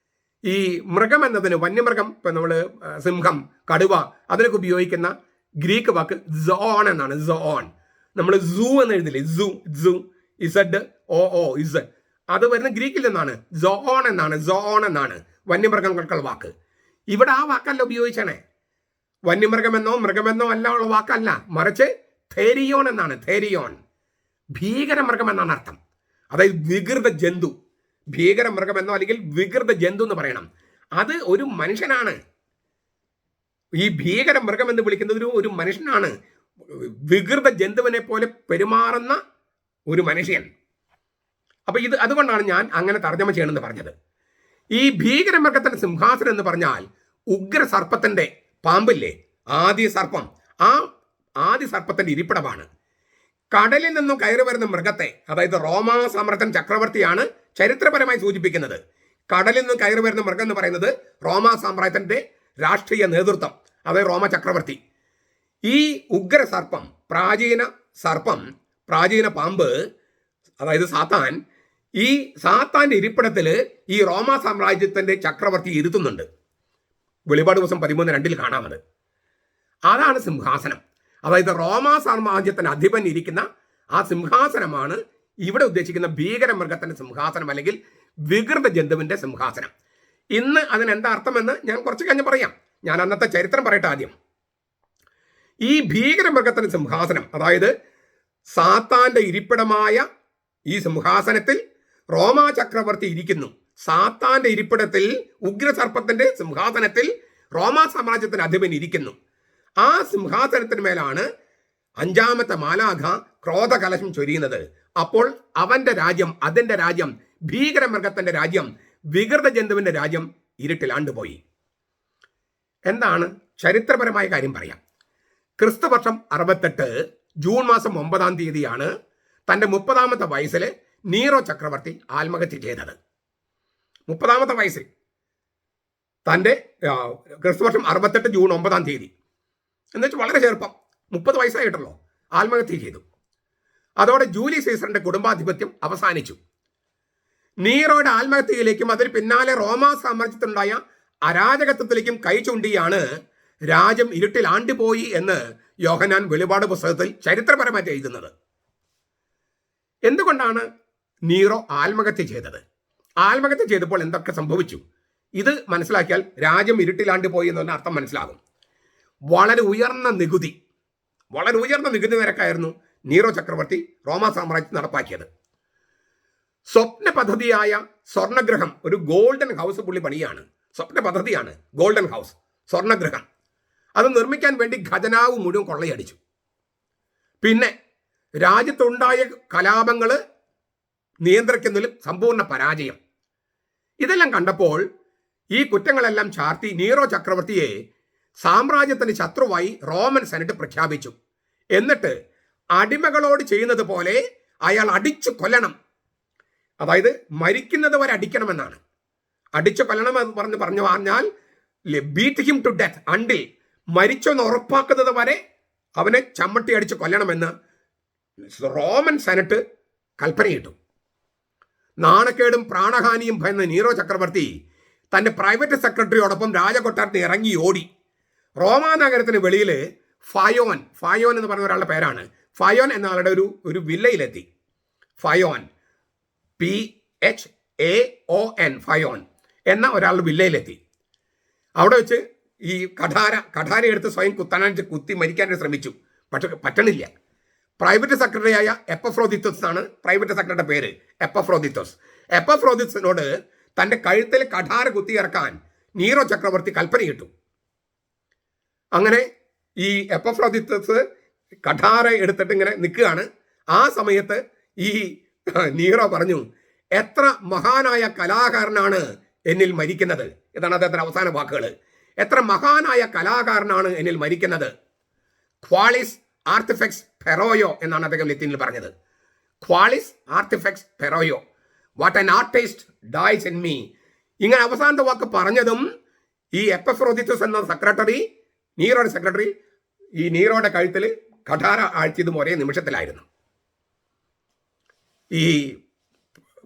ഈ മൃഗം എന്നതിന് വന്യമൃഗം, ഇപ്പം നമ്മൾ സിംഹം, കടുവ, അതിനൊക്കെ ഉപയോഗിക്കുന്ന ഗ്രീക്ക് വാക്ക് സോൺ എന്നാണ്. സോൺ. നമ്മൾ സൂ എന്ന് എഴുതില്ലേ, സൂ ഇസഡ് ഓ ഇസ്, അത് വരുന്ന ഗ്രീക്കിൽ നിന്നാണ്. സോൺ എന്നാണ് വന്യമൃഗങ്ങൾക്കുള്ള വാക്ക്. ഇവിടെ ആ വാക്കല്ല ഉപയോഗിച്ചണേ. വന്യമൃഗമെന്നോ മൃഗമെന്നോ അല്ല ഉള്ള വാക്കല്ല, മറിച്ച് തേരിയോൺ എന്നാണ്. തേരിയോൺ ഭീകരമൃഗം എന്നാണ് അർത്ഥം. അതായത് വികൃത ജന്തു. ഭീകരമൃഗമെന്നോ അല്ലെങ്കിൽ വികൃത ജന്തു എന്ന് പറയണം. അത് ഒരു മനുഷ്യനാണ്. ഈ ഭീകരമൃഗം എന്ന് വിളിക്കുന്നത് ഒരു മനുഷ്യനാണ്. വികൃത ജന്തുവിനെ പോലെ പെരുമാറുന്ന ഒരു മനുഷ്യൻ. അപ്പൊ ഇത് അതുകൊണ്ടാണ് ഞാൻ അങ്ങനെ തർജ്ജമ ചെയ്യണമെന്ന് പറഞ്ഞത്. ഈ ഭീകരമൃഗത്തിന്റെ സിംഹാസനം എന്ന് പറഞ്ഞാൽ ഉഗ്ര സർപ്പത്തിന്റെ, പാമ്പില്ലേ, ആദി സർപ്പം, ആ ആദി സർപ്പത്തിന്റെ ഇരിപ്പിടമാണ്. കടലിൽ നിന്നും കയറി വരുന്ന മൃഗത്തെ, അതായത് റോമാ സാമ്രാജ്യൻ ചക്രവർത്തിയാണ് ചരിത്രപരമായി സൂചിപ്പിക്കുന്നത്. കടലിൽ നിന്നും കയറി വരുന്ന മൃഗം എന്ന് പറയുന്നത് റോമാ സാമ്രാജ്യത്തിന്റെ രാഷ്ട്രീയ നേതൃത്വം, അതായത് റോമ ചക്രവർത്തി. ഈ ഉഗ്ര സർപ്പം, പ്രാചീന പാമ്പ്, അതായത് സാത്താൻ, ഈ സാത്താന്റെ ഇരിപ്പിടത്തിൽ ഈ റോമാ സാമ്രാജ്യത്തിന്റെ ചക്രവർത്തി ഇരുത്തുന്നുണ്ട്. വെളിപാട് ദിവസം 13:2 കാണാമത്. അതാണ് സിംഹാസനം. അതായത് റോമാ സാമ്രാജ്യത്തിന് അധിപൻ ഇരിക്കുന്ന ആ സിംഹാസനമാണ് ഇവിടെ ഉദ്ദേശിക്കുന്ന ഭീകരമൃഗത്തിന്റെ സിംഹാസനം, അല്ലെങ്കിൽ വികൃത ജന്തുവിന്റെ സിംഹാസനം. ഇന്ന് അതിനെന്താ അർത്ഥമെന്ന് ഞാൻ കുറച്ച് കഴിഞ്ഞ് പറയാം. ഞാൻ അന്നത്തെ ചരിത്രം പറയട്ടെ ആദ്യം. ഈ ഭീകരമൃഗത്തിന്റെ സിംഹാസനം, അതായത് സാത്താന്റെ ഇരിപ്പിടമായ ഈ സിംഹാസനത്തിൽ റോമാ ചക്രവർത്തി ഇരിക്കുന്നു. സാത്താന്റെ ഇരിപ്പിടത്തിൽ, ഉഗ്രസർപ്പത്തിന്റെ സിംഹാസനത്തിൽ റോമാ സാമ്രാജ്യത്തിന്റെ അധിപൻ ഇരിക്കുന്നു. ആ സിംഹാസനത്തിന് മേലാണ് 5ാമത്തെ മാലാഖ ക്രോധകലശം ചൊരിയുന്നത്. അപ്പോൾ അവന്റെ രാജ്യം, അതിന്റെ രാജ്യം, ഭീകരമൃഗത്തിന്റെ രാജ്യം, വികൃത ജന്തുവിന്റെ രാജ്യം ഇരുട്ടിലാണ്ടുപോയി. എന്താണ് ചരിത്രപരമായ കാര്യം പറയാം. ക്രിസ്തുവർഷം 68 ജൂൺ മാസം 9-ാം തീയതിയാണ് തന്റെ 30ാമത്തെ വയസ്സിൽ നീറോ ചക്രവർത്തി ആത്മഹത്യ ചെയ്തത്. 30ാമത്തെ വയസ്സിൽ, തന്റെ ക്രിസ്തുവർഷം 68 ജൂൺ 9-ാം തീയതി, എന്നുവെച്ചാൽ വളരെ ചെറുപ്പം, 30 വയസ്സായിട്ടുള്ളൂ, ആത്മഹത്യ ചെയ്തു. അതോടെ ജൂലിയസ് സീസറിന്റെ കുടുംബാധിപത്യം അവസാനിച്ചു. നീറോയുടെ ആത്മഹത്യയിലേക്കും അതിന് പിന്നാലെ റോമാ സാമ്രാജ്യത്തിലുണ്ടായ അരാജകത്വത്തിലേക്കും കൈ ചൂണ്ടിയാണ് രാജ്യം ഇരുട്ടിൽ ആണ്ടുപോയി എന്ന് യോഹന്നാൻ വെളിപാട് പുസ്തകത്തിൽ ചരിത്രപരമായിട്ട് എഴുതുന്നത്. എന്തുകൊണ്ടാണ് നീറോ ആത്മഹത്യ ചെയ്തത്? ആത്മഹത്യ ചെയ്തപ്പോൾ എന്തൊക്കെ സംഭവിച്ചു? ഇത് മനസ്സിലാക്കിയാൽ രാജ്യം ഇരുട്ടിലാണ്ടുപോയി എന്ന അർത്ഥം മനസ്സിലാകും. വളരെ ഉയർന്ന നികുതി നിരക്കായിരുന്നു നീറോ ചക്രവർത്തി റോമാ സാമ്രാജ്യത്തിൽ നടപ്പാക്കിയത്. സ്വപ്ന പദ്ധതിയായ സ്വർണ്ണഗ്രഹം, ഒരു ഗോൾഡൻ ഹൗസ് പുള്ളി പണിയാണ്. സ്വപ്ന പദ്ധതിയാണ് ഗോൾഡൻ ഹൗസ്, സ്വർണ്ണഗ്രഹം. അത് നിർമ്മിക്കാൻ വേണ്ടി ഖജനാവ് മുഴുവൻ കൊള്ളയടിച്ചു. പിന്നെ രാജ്യത്തുണ്ടായ കലാപങ്ങൾ നിയന്ത്രിക്കുന്നതിലും സമ്പൂർണ്ണ പരാജയം. ഇതെല്ലാം കണ്ടപ്പോൾ ഈ കുറ്റങ്ങളെല്ലാം ചാർത്തി നീറോ ചക്രവർത്തിയെ സാമ്രാജ്യത്തിന് ശത്രുവായി റോമൻ സെനറ്റ് പ്രഖ്യാപിച്ചു. എന്നിട്ട് അടിമകളോട് ചെയ്യുന്നത് പോലെ അയാൾ അടിച്ചു കൊല്ലണം, അതായത് മരിക്കുന്നത് വരെ അടിക്കണമെന്നാണ്. അടിച്ചു കൊല്ലണം എന്ന് പറഞ്ഞാൽ beat him to death until, മരിച്ചെന്ന് ഉറപ്പാക്കുന്നത് വരെ അവനെ ചമ്മട്ടി അടിച്ച് കൊല്ലണമെന്ന് റോമൻ സെനറ്റ് കൽപ്പനയിട്ടു. നാണക്കേടും പ്രാണഹാനിയും ഭയന്ന നീറോ ചക്രവർത്തി തന്റെ പ്രൈവറ്റ് സെക്രട്ടറിയോടൊപ്പം രാജകൊട്ടാരത്തിൽ ഇറങ്ങി ഓടി. റോമാ നഗരത്തിന് വെളിയിൽ ഫയോൻ എന്ന് പറഞ്ഞ ഒരാളുടെ പേരാണ്. ഫയോൻ എന്ന ആളുടെ ഒരു വില്ലയിലെത്തി. ഫയോൻ, PHAON, ഫയോൻ എന്ന ഒരാളുടെ വില്ലയിലെത്തി. അവിടെ വെച്ച് ഈ കഠാര എടുത്ത് സ്വയം കുത്തി മരിക്കാൻ ശ്രമിച്ചു. പക്ഷെ പറ്റണില്ല. പ്രൈവറ്റ് സെക്രട്ടറിയായ എപ്പഫ്രോദിത്തോസ് ആണ് പ്രൈവറ്റ് സെക്രട്ടറിയുടെ പേര്, എപ്പഫ്രോദിത്തോസിനോട് തന്റെ കഴുത്തിൽ കഠാര കുത്തിയിറക്കാൻ നീറോ ചക്രവർത്തി കൽപ്പനയിട്ടു. അങ്ങനെ ഈ എപ്പഫ്രോദിത്തോസ് കഠാര എടുത്തിട്ട് ഇങ്ങനെ നിൽക്കുകയാണ്. ആ സമയത്ത് ഈ നീറോ പറഞ്ഞു, എത്ര മഹാനായ കലാകാരനാണ് എന്നിൽ മരിക്കുന്നത്. ഇതാണ് അദ്ദേഹത്തിന്റെ അവസാന വാക്കുകൾ. എത്ര മഹാനായ കലാകാരനാണ് എന്നിൽ മരിക്കുന്നത്. ക്വാളിസ് ആർട്ടിഫെക്സ് ഫെറോയോ എന്നാണ് അദ്ദേഹം ലത്തീനിൽ പറഞ്ഞത്. ക്വാളിസ് ആർട്ടിഫെക്സ് ഫെറോയോ, what an artist dies in me. ഇങ്ങനെ അവസാനത്തെ വാക്ക് പറഞ്ഞതും ഈ എപ്പഫ്രോദിത്തോസ് എന്ന നീറോയുടെ സെക്രട്ടറി ഈ നീറോയുടെ കഴുത്തിൽ കഠാര ആഴ്ചതും ഒരേ നിമിഷത്തിലായിരുന്നു. ഈ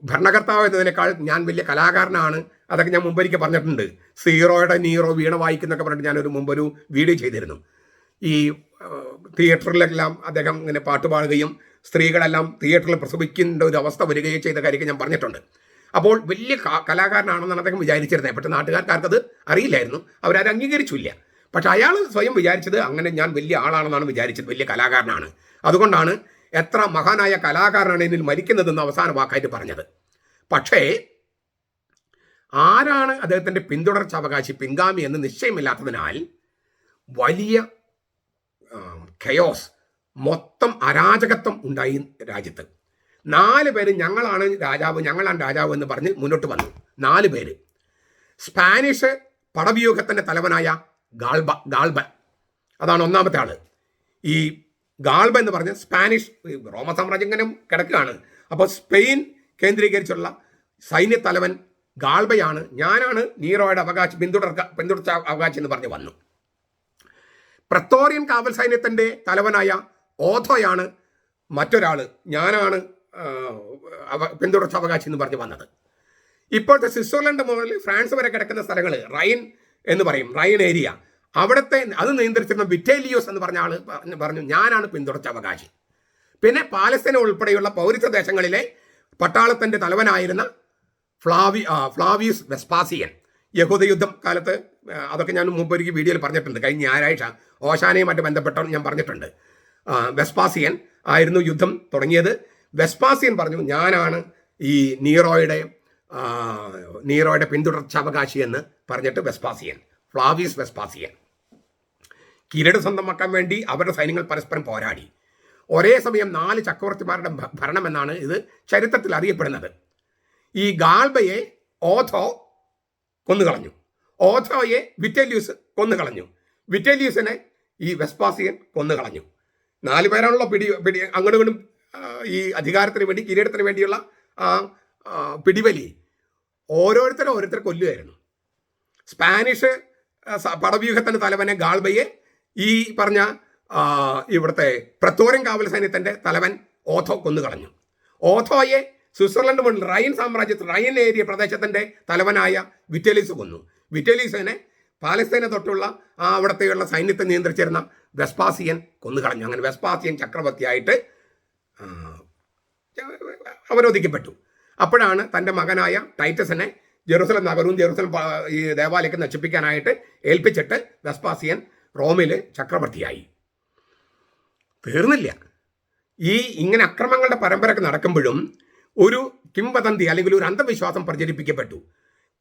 ഭരണകർത്താവ് എന്നതിനേക്കാൾ ഞാൻ വലിയ കലാകാരനാണ്, അതൊക്കെ ഞാൻ മുമ്പൊരിക്കൽ പറഞ്ഞിട്ടുണ്ട്. സീറോയുടെ നീറോ വീണ വായിക്കുന്നൊക്കെ പറഞ്ഞിട്ട് ഞാനൊരു മുമ്പൊരു വീഡിയോ ചെയ്തിരുന്നു. ഈ തിയേറ്ററിലെല്ലാം അദ്ദേഹം ഇങ്ങനെ പാട്ട് പാടുകയും സ്ത്രീകളെല്ലാം തിയേറ്ററിൽ പ്രസവിക്കേണ്ട ഒരു അവസ്ഥ വരികയും ചെയ്ത കാര്യമൊക്കെ ഞാൻ പറഞ്ഞിട്ടുണ്ട്. അപ്പോൾ വലിയ കലാകാരനാണെന്നാണ് അദ്ദേഹം വിചാരിച്ചിരുന്നത്. പക്ഷേ നാട്ടുകാർക്കത് അറിയില്ലായിരുന്നു, അവരത് അംഗീകരിച്ചില്ല. പക്ഷെ അയാൾ സ്വയം വിചാരിച്ചത് അങ്ങനെ ഞാൻ വലിയ ആളാണെന്നാണ് വിചാരിച്ചത്, വലിയ കലാകാരനാണ്. അതുകൊണ്ടാണ് എത്ര മഹാനായ കലാകാരനാണ് എന്നിൽ മരിക്കുന്നതെന്ന് അവസാന വാക്കായിട്ട് പറഞ്ഞത്. പക്ഷേ ആരാണ് അദ്ദേഹത്തിൻ്റെ പിന്തുടർച്ചാവകാശി, പിൻഗാമി എന്ന് നിശ്ചയമില്ലാത്തതിനാൽ വലിയ കയോസ്, മൊത്തം അരാജകത്വം ഉണ്ടായി രാജ്യത്ത്. 4 പേര് ഞങ്ങളാണ് രാജാവ് എന്ന് പറഞ്ഞ് മുന്നോട്ട് വന്നു. 4 പേര്. സ്പാനിഷ് പടവ്യൂഹത്തിൻ്റെ തലവനായ ഗാൾബ, അതാണ് ഒന്നാമത്തെ ആള്. ഈ ഗാൾബ എന്ന് പറഞ്ഞ സ്പാനിഷ്, റോമ സാമ്രാജ്യം ഇങ്ങനെ കിടക്കുകയാണ്. അപ്പോൾ സ്പെയിൻ കേന്ദ്രീകരിച്ചുള്ള സൈന്യത്തലവൻ ഗാൾബയാണ്. ഞാനാണ് നീറോയുടെ പിന്തുടർച്ച അവകാശി എന്ന് പറഞ്ഞ് വന്നു. പ്രത്തോറിയൻ കാവൽ സൈന്യത്തിൻ്റെ തലവനായ ഓഥോയാണ് മറ്റൊരാൾ, ഞാനാണ് പിന്തുടർച്ച അവകാശി എന്ന് പറഞ്ഞ് വന്നത്. ഇപ്പോഴത്തെ സ്വിറ്റ്സർലൻഡ് മുതൽ ഫ്രാൻസ് വരെ കിടക്കുന്ന സ്ഥലങ്ങൾ റൈൻ എന്ന് പറയും, റൈൻ ഏരിയ, അവിടുത്തെ അത് നിയന്ത്രിച്ചിരുന്ന വിറ്റേലിയോസ് എന്ന് പറഞ്ഞ ആൾ പറഞ്ഞു ഞാനാണ് പിന്തുടർച്ച അവകാശി. പിന്നെ പാലസ്തീന ഉൾപ്പെടെയുള്ള പൗരസ്ത്യ ദേശങ്ങളിലെ പട്ടാളത്തിൻ്റെ തലവനായിരുന്ന ഫ്ലാവിയസ് വെസ്പാസിയൻ, യഹൂദയുദ്ധം കാലത്ത്, അതൊക്കെ ഞാൻ മുമ്പൊരിക്കൽ വീഡിയോയിൽ പറഞ്ഞിട്ടുണ്ട്, കഴിഞ്ഞ ഞായറാഴ്ച ഓശാനയുമായിട്ട് ബന്ധപ്പെട്ട ഞാൻ പറഞ്ഞിട്ടുണ്ട്. വെസ്പാസിയൻ ആയിരുന്നു യുദ്ധം തുടങ്ങിയത്. വെസ്പാസിയൻ പറഞ്ഞു ഞാനാണ് ഈ നീറോയുടെ പിന്തുടർച്ചാവകാശി എന്ന് പറഞ്ഞിട്ട് ഫ്ലാവിയസ് വെസ്പാസിയൻ കിരീടം സ്വന്തമാക്കാൻ വേണ്ടി അവരുടെ സൈന്യങ്ങൾ പരസ്പരം പോരാടി. ഒരേ സമയം 4 ചക്രവർത്തിമാരുടെ ഭരണമെന്നാണ് ഇത് ചരിത്രത്തിൽ അറിയപ്പെടുന്നത്. ഈ ഗാൾബയെ ഓഥോ കൊന്നുകളഞ്ഞു, ഓഥോയെ വിറ്റേലിയൂസ് കൊന്നുകളഞ്ഞു, വിറ്റേലിയൂസിനെ ഈ വെസ്പാസിയൻ കൊന്നുകളഞ്ഞു. 4 പേരാണല്ലോ പിടി അങ്ങോട്ടും ഇങ്ങോട്ടും ഈ അധികാരത്തിന് വേണ്ടി, കിരീടത്തിന് വേണ്ടിയുള്ള പിടിവലി. ഓരോരുത്തരെ കൊല്ലുകയായിരുന്നു. സ്പാനിഷ് പടവ്യൂഹത്തിൻ്റെ തലവനെ ഗാൾബയെ ഈ പറഞ്ഞ ഇവിടുത്തെ പ്രത്തോറിയൻ കാവൽ സൈന്യത്തിൻ്റെ തലവൻ ഓഥോ കൊന്നുകളഞ്ഞു. ഓഥോയെ സ്വിറ്റ്സർലൻഡ് മുതൽ റൈൻ സാമ്രാജ്യത്തിൽ റൈൻ ഏരിയ പ്രദേശത്തിൻ്റെ തലവനായ വിറ്റേലിയസ് കൊന്നു. വിറ്റേലിയസിനെ പാലസ്തീനെ തൊട്ടുള്ള അവിടത്തെയുള്ള സൈന്യത്തെ നിയന്ത്രിച്ചിരുന്ന വെസ്പാസിയൻ കൊന്നുകളഞ്ഞു. അങ്ങനെ വെസ്പാസിയൻ ചക്രവർത്തിയായിട്ട് അവരോധിക്കപ്പെട്ടു. അപ്പോഴാണ് തൻ്റെ മകനായ ടൈറ്റസിനെ ജെറുസലം നഗരവും ജെറുസലം ഈ ദേവാലയത്തെ നശിപ്പിക്കാനായിട്ട് ഏൽപ്പിച്ചിട്ട് വെസ്പാസിയൻ റോമിൽ ചക്രവർത്തിയായി. തീർന്നില്ല. ഇങ്ങനെ അക്രമങ്ങളുടെ പരമ്പരയൊക്കെ നടക്കുമ്പോഴും ഒരു കിംവദന്തി അല്ലെങ്കിൽ ഒരു അന്ധവിശ്വാസം പ്രചരിപ്പിക്കപ്പെട്ടു.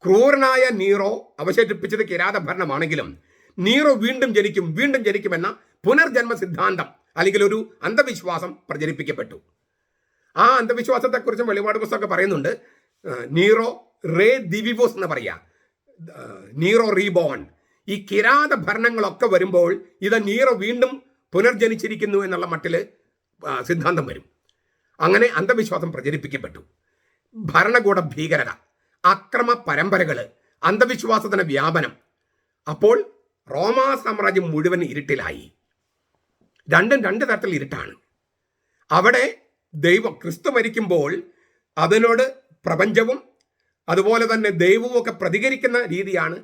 ക്രൂരനായ നീറോ അവശേഷിപ്പിച്ചത് കിരാത ഭരണമാണെങ്കിലും നീറോ വീണ്ടും ജനിക്കുമെന്ന പുനർജന്മ സിദ്ധാന്തം അല്ലെങ്കിൽ ഒരു അന്ധവിശ്വാസം പ്രചരിപ്പിക്കപ്പെട്ടു. ആ അന്ധവിശ്വാസത്തെക്കുറിച്ച് വെളിപാട് പുസ്തകമൊക്കെ പറയുന്നുണ്ട്. നീറോ റേ ദിവിവോസ് എന്ന് പറയാ, നീറോ റീബോൺ. ഈ കിരാത ഭരണങ്ങളൊക്കെ വരുമ്പോൾ ഇത് നീറോ വീണ്ടും പുനർജനിച്ചിരിക്കുന്നു എന്നുള്ള മട്ടിൽ സിദ്ധാന്തം വരും. അങ്ങനെ അന്ധവിശ്വാസം പ്രചരിപ്പിക്കപ്പെട്ടു. ഭരണകൂട ഭീകരത, അക്രമ പരമ്പരകൾ, അന്ധവിശ്വാസത്തിന് വ്യാപനം. അപ്പോൾ റോമാ സാമ്രാജ്യം മുഴുവൻ ഇരുട്ടിലായി. രണ്ടും 2 തരത്തിൽ ഇരുട്ടാണ്. അവിടെ ക്രിസ്തു മരിക്കുമ്പോൾ അതിനോട് പ്രപഞ്ചവും അതുപോലെ തന്നെ ദൈവവും ഒക്കെ പ്രതികരിക്കുന്ന രീതിയാണ്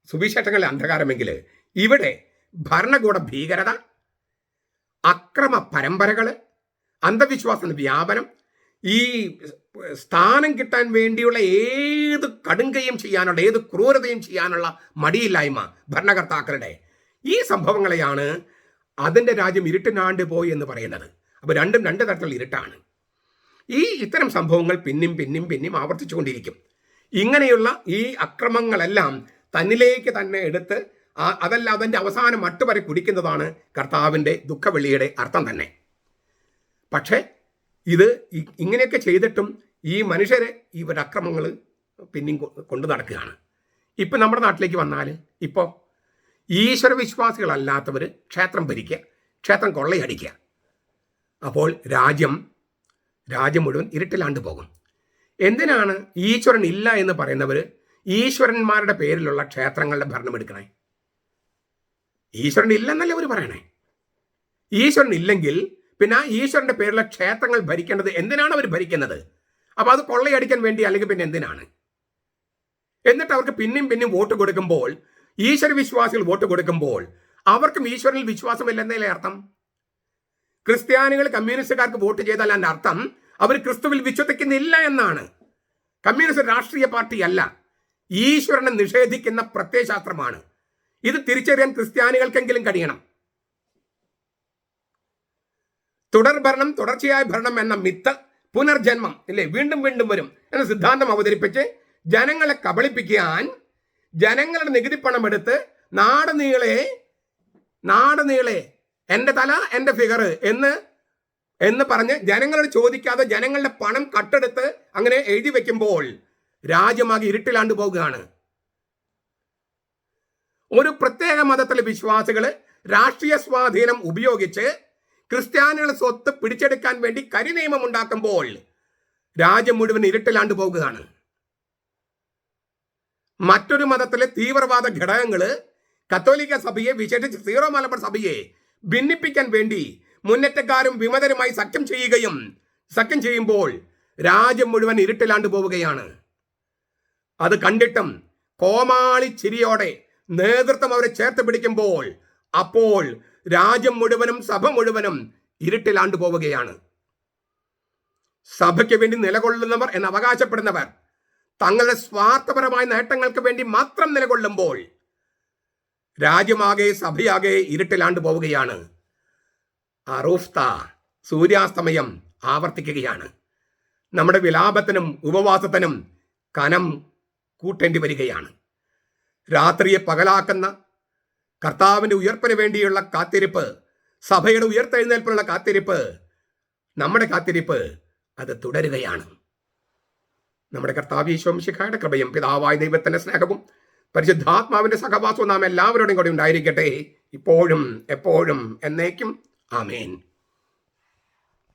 സുവിശേഷങ്ങളിലെ അന്ധകാരമെങ്കിൽ ഇവിടെ ഭരണകൂട ഭീകരത, അക്രമ പരമ്പരകൾ, അന്ധവിശ്വാസ വ്യാപനം, ഈ സ്ഥാനം കിട്ടാൻ വേണ്ടിയുള്ള ഏത് കടുങ്കയും ചെയ്യാനുള്ള, ഏത് ക്രൂരതയും ചെയ്യാനുള്ള മടിയില്ലായ്മ ഭരണകർത്താക്കളുടെ, ഈ സംഭവങ്ങളെയാണ് അതിൻ്റെ രാജ്യം ഇരുട്ടിനാണ്ട് പോയി എന്ന് പറയുന്നത്. അപ്പോൾ രണ്ടും 2 തരത്തിലുള്ള ഇരുട്ടാണ്. ഇത്തരം സംഭവങ്ങൾ പിന്നെയും ആവർത്തിച്ചുകൊണ്ടിരിക്കും. ഇങ്ങനെയുള്ള ഈ അക്രമങ്ങളെല്ലാം തന്നിലേക്ക് തന്നെ എടുത്ത് അതല്ല അതിൻ്റെ അവസാനം മട്ടുവരെ കുടിക്കുന്നതാണ് കർത്താവിൻ്റെ ദുഃഖവെള്ളിയുടെ അർത്ഥം തന്നെ. പക്ഷേ ഇത് ഇങ്ങനെയൊക്കെ ചെയ്തിട്ടും ഈ മനുഷ്യരെ ഇവരുടെ അക്രമങ്ങൾ പിന്നെയും കൊണ്ടു നടക്കുകയാണ്. ഇപ്പം നമ്മുടെ നാട്ടിലേക്ക് വന്നാൽ ഇപ്പോൾ ഈശ്വരവിശ്വാസികളല്ലാത്തവർ ക്ഷേത്രം ഭരിക്കുക, ക്ഷേത്രം കൊള്ളയടിക്കുക. അപ്പോൾ രാജ്യം മുഴുവൻ ഇരുട്ടിലാണ്ട് പോകും. എന്തിനാണ് ഈശ്വരൻ ഇല്ല എന്ന് പറയുന്നവർ ഈശ്വരന്മാരുടെ പേരിലുള്ള ക്ഷേത്രങ്ങളുടെ ഭരണം എടുക്കണേ? ഈശ്വരൻ ഇല്ലെന്നല്ലേ അവർ പറയണേ. ഈശ്വരൻ ഇല്ലെങ്കിൽ പിന്നെ ആ ഈശ്വരൻ്റെ പേരിലുള്ള ക്ഷേത്രങ്ങൾ ഭരിക്കേണ്ടത് എന്തിനാണ് അവർ ഭരിക്കുന്നത്? അപ്പോൾ അത് കൊള്ളയടിക്കാൻ വേണ്ടി അല്ലെങ്കിൽ പിന്നെ എന്തിനാണ്? എന്നിട്ട് അവർക്ക് പിന്നെയും വോട്ട് കൊടുക്കുമ്പോൾ, ഈശ്വര വിശ്വാസികൾ വോട്ട് കൊടുക്കുമ്പോൾ അവർക്കും ഈശ്വരനിൽ വിശ്വാസമില്ലെന്നല്ലേ അർത്ഥം? ക്രിസ്ത്യാനികൾ കമ്മ്യൂണിസ്റ്റുകാർക്ക് വോട്ട് ചെയ്താൽ അതിന്റെ അർത്ഥം അവർ ക്രിസ്തുവിൽ വിശ്വസിക്കുന്നില്ല എന്നാണ്. കമ്മ്യൂണിസ്റ്റ് രാഷ്ട്രീയ പാർട്ടിയല്ല, ഈശ്വരനെ നിഷേധിക്കുന്ന പ്രത്യയശാസ്ത്രമാണ്. ഇത് തിരിച്ചറിയാൻ ക്രിസ്ത്യാനികൾക്കെങ്കിലും കഴിയണം. തുടർഭരണം, തുടർച്ചയായ ഭരണം എന്ന മിത്ത്, പുനർജന്മം ഇല്ലേ, വീണ്ടും വരും എന്ന സിദ്ധാന്തം അവതരിപ്പിച്ച് ജനങ്ങളെ കബളിപ്പിക്കാൻ, ജനങ്ങളുടെ നികുതിപ്പണം എടുത്ത് നാട് നീളെ എൻ്റെ തല എൻ്റെ ഫിഗർ എന്ന് പറഞ്ഞ് ജനങ്ങളോട് ചോദിക്കാതെ ജനങ്ങളുടെ പണം കട്ടെടുത്ത് അങ്ങനെ എഴുതി വെക്കുമ്പോൾ രാജ്യമാകെ ഇരുട്ടിലാണ്ട് പോകുകയാണ്. ഒരു പ്രത്യേക മതത്തിലെ വിശ്വാസികൾ രാഷ്ട്രീയ സ്വാധീനം ഉപയോഗിച്ച് ക്രിസ്ത്യാനികളുടെ സ്വത്ത് പിടിച്ചെടുക്കാൻ വേണ്ടി കരിനിയമം ഉണ്ടാക്കുമ്പോൾ രാജ്യം മുഴുവൻ ഇരുട്ടിലാണ്ട് പോകുകയാണ്. മറ്റൊരു മതത്തിലെ തീവ്രവാദ ഘടകങ്ങൾ കത്തോലിക്ക സഭയെ, വിശേഷിച്ച് സീറോ മലബാർ സഭയെ ഭിന്നിപ്പിക്കാൻ വേണ്ടി മുന്നേറ്റക്കാരും വിമതരുമായി സഖ്യം ചെയ്യുമ്പോൾ രാജ്യം മുഴുവൻ ഇരുട്ടിലാണ്ട് പോവുകയാണ്. അത് കണ്ടിട്ടും കോമാളി ചിരിയോടെ നേതൃത്വം അവരെ ചേർത്ത് പിടിക്കുമ്പോൾ അപ്പോൾ രാജ്യം മുഴുവനും സഭ മുഴുവനും ഇരുട്ടിലാണ്ട് പോവുകയാണ്. സഭയ്ക്ക് വേണ്ടി നിലകൊള്ളുന്നവർ എന്ന് അവകാശപ്പെടുന്നവർ തങ്ങളുടെ സ്വാർത്ഥപരമായ നേട്ടങ്ങൾക്ക് വേണ്ടി മാത്രം നിലകൊള്ളുമ്പോൾ രാജ്യമാകെ, സഭയാകെ ഇരുട്ടിലാണ്ട് പോവുകയാണ്. അറൂഫ്ത, സൂര്യാസ്തമയം ആവർത്തിക്കുകയാണ്. നമ്മുടെ വിലാപത്തിനും ഉപവാസത്തിനും കനം കൂട്ടേണ്ടി വരികയാണ്. രാത്രിയെ പകലാക്കുന്ന കർത്താവിൻ്റെ ഉയർപ്പിന് വേണ്ടിയുള്ള കാത്തിരിപ്പ്, സഭയുടെ ഉയർത്തെഴുന്നേൽപ്പിനുള്ള കാത്തിരിപ്പ്, നമ്മുടെ കാത്തിരിപ്പ് അത് തുടരുകയാണ്. നമ്മുടെ കർത്താവ് ഈശോ മിശിഹായുടെ കൃപയും പിതാവായ ദൈവത്തിന്റെ സ്നേഹവും പരിശുദ്ധാത്മാവിന്റെ സഹവാസവും നാം എല്ലാവരോടും കൂടി ഉണ്ടായിരിക്കട്ടെ, ഇപ്പോഴും എപ്പോഴും എന്നേക്കും. ആമേൻ.